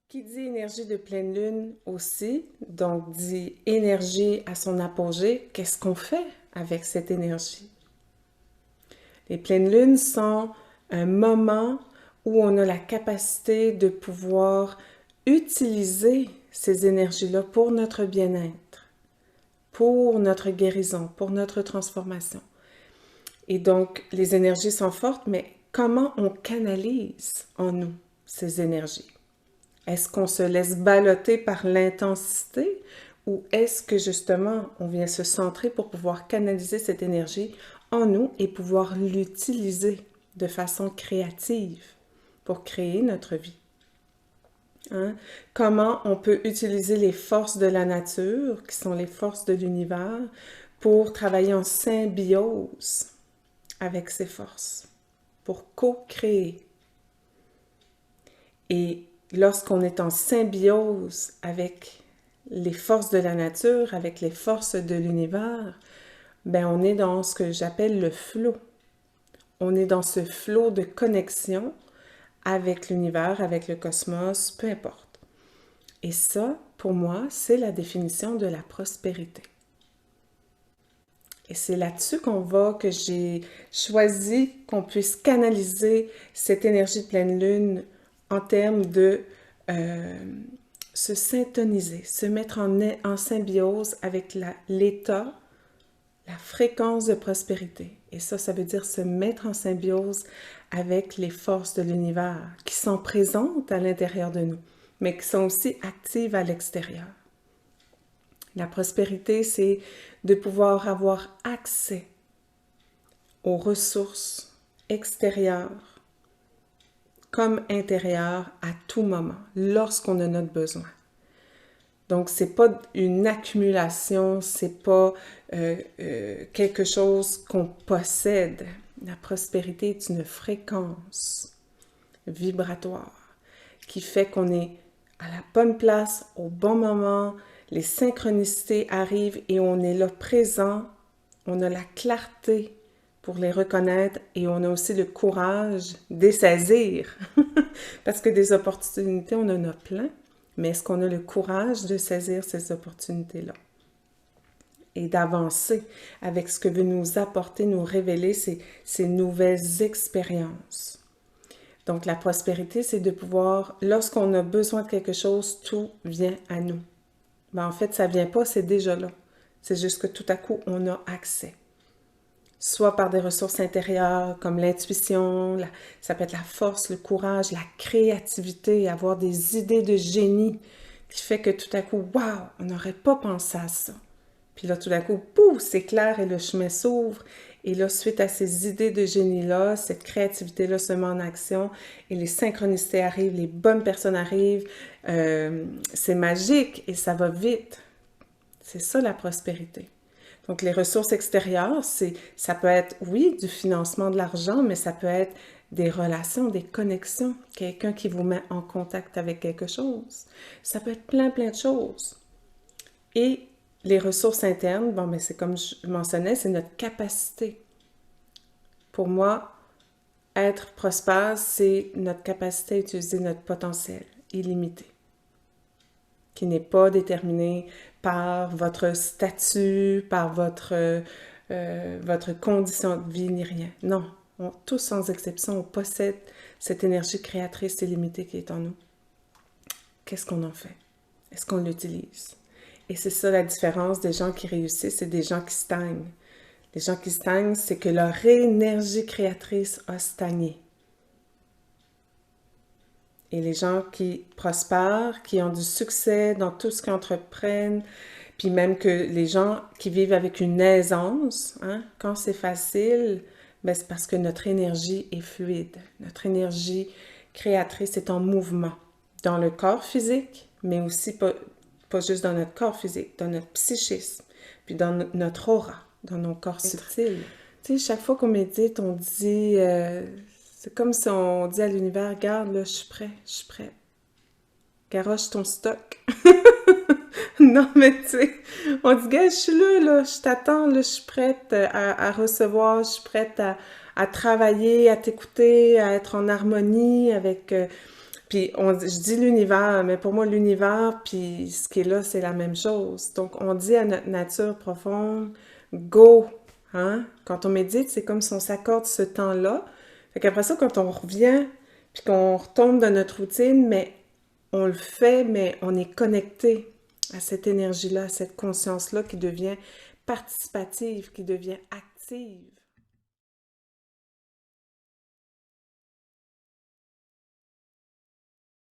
Qui dit énergie de pleine lune aussi, donc dit énergie à son apogée, qu'est-ce qu'on fait avec cette énergie? Les pleines lunes sont un moment où on a la capacité de pouvoir utiliser ces énergies-là pour notre bien-être, pour notre guérison, pour notre transformation. Et donc, les énergies sont fortes, mais comment on canalise en nous ces énergies? Est-ce qu'on se laisse balloter par l'intensité ou est-ce que justement on vient se centrer pour pouvoir canaliser cette énergie en nous et pouvoir l'utiliser de façon créative pour créer notre vie? Hein? Comment on peut utiliser les forces de la nature, qui sont les forces de l'univers, pour travailler en symbiose avec ces forces, pour co-créer. Et lorsqu'on est en symbiose avec les forces de la nature, avec les forces de l'univers, ben on est dans ce que j'appelle le flow. On est dans ce flow de connexion avec l'univers, avec le cosmos, peu importe. Et ça, pour moi, c'est la définition de la prospérité. Et c'est là-dessus que j'ai choisi qu'on puisse canaliser cette énergie de pleine lune en termes de se syntoniser, se mettre en symbiose avec l'état, la fréquence de prospérité. Et ça veut dire se mettre en symbiose avec les forces de l'univers qui sont présentes à l'intérieur de nous, mais qui sont aussi actives à l'extérieur. La prospérité, c'est de pouvoir avoir accès aux ressources extérieures comme intérieures à tout moment, lorsqu'on a notre besoin. Donc, c'est pas une accumulation, c'est pas quelque chose qu'on possède. La prospérité est une fréquence vibratoire qui fait qu'on est à la bonne place, au bon moment, les synchronicités arrivent et on est là présent, on a la clarté pour les reconnaître et on a aussi le courage de les saisir. Parce que des opportunités, on en a plein, mais est-ce qu'on a le courage de saisir ces opportunités-là? Et d'avancer avec ce que veut nous apporter, nous révéler ces nouvelles expériences. Donc, la prospérité, c'est de pouvoir, lorsqu'on a besoin de quelque chose, tout vient à nous. Ben, en fait, ça ne vient pas, c'est déjà là. C'est juste que tout à coup, on a accès. Soit par des ressources intérieures comme l'intuition, ça peut être la force, le courage, la créativité, avoir des idées de génie qui fait que tout à coup, waouh, on n'aurait pas pensé à ça. Puis là, tout à coup, pouf, c'est clair et le chemin s'ouvre. Et là, suite à ces idées de génie-là, cette créativité-là se met en action et les synchronicités arrivent, les bonnes personnes arrivent. C'est magique et ça va vite. C'est ça la prospérité. Donc, les ressources extérieures, ça peut être, oui, du financement de l'argent, mais ça peut être des relations, des connexions, quelqu'un qui vous met en contact avec quelque chose. Ça peut être plein, plein de choses. Et les ressources internes, bon, mais c'est comme je mentionnais, c'est notre capacité. Pour moi, être prospère, c'est notre capacité à utiliser notre potentiel illimité, qui n'est pas déterminé par votre statut, par votre condition de vie, ni rien. Non, tous sans exception, on possède cette énergie créatrice illimitée qui est en nous. Qu'est-ce qu'on en fait? Est-ce qu'on l'utilise? Et c'est ça la différence des gens qui réussissent et des gens qui stagnent. Les gens qui stagnent, c'est que leur énergie créatrice a stagné. Et les gens qui prospèrent, qui ont du succès dans tout ce qu'ils entreprennent, puis même que les gens qui vivent avec une aisance, hein, quand c'est facile, ben c'est parce que notre énergie est fluide. Notre énergie créatrice est en mouvement dans le corps physique, mais aussi pas juste dans notre corps physique, dans notre psychisme, puis dans notre aura, dans nos corps subtils. Tu sais, chaque fois qu'on médite, on dit, c'est comme si on dit à l'univers, regarde, là, je suis prêt, je suis prête. Garoche ton stock. Non, mais tu sais, on dit, gars, je suis là, je t'attends, là, je suis prête à recevoir, je suis prête à travailler, à t'écouter, à être en harmonie avec Puis je dis l'univers, mais pour moi, l'univers, puis ce qui est là, c'est la même chose. Donc, on dit à notre nature profonde, go, hein? Quand on médite, c'est comme si on s'accorde ce temps-là. Fait qu'après ça, quand on revient, puis qu'on retombe dans notre routine, mais on le fait, mais on est connecté à cette énergie-là, à cette conscience-là qui devient participative, qui devient active.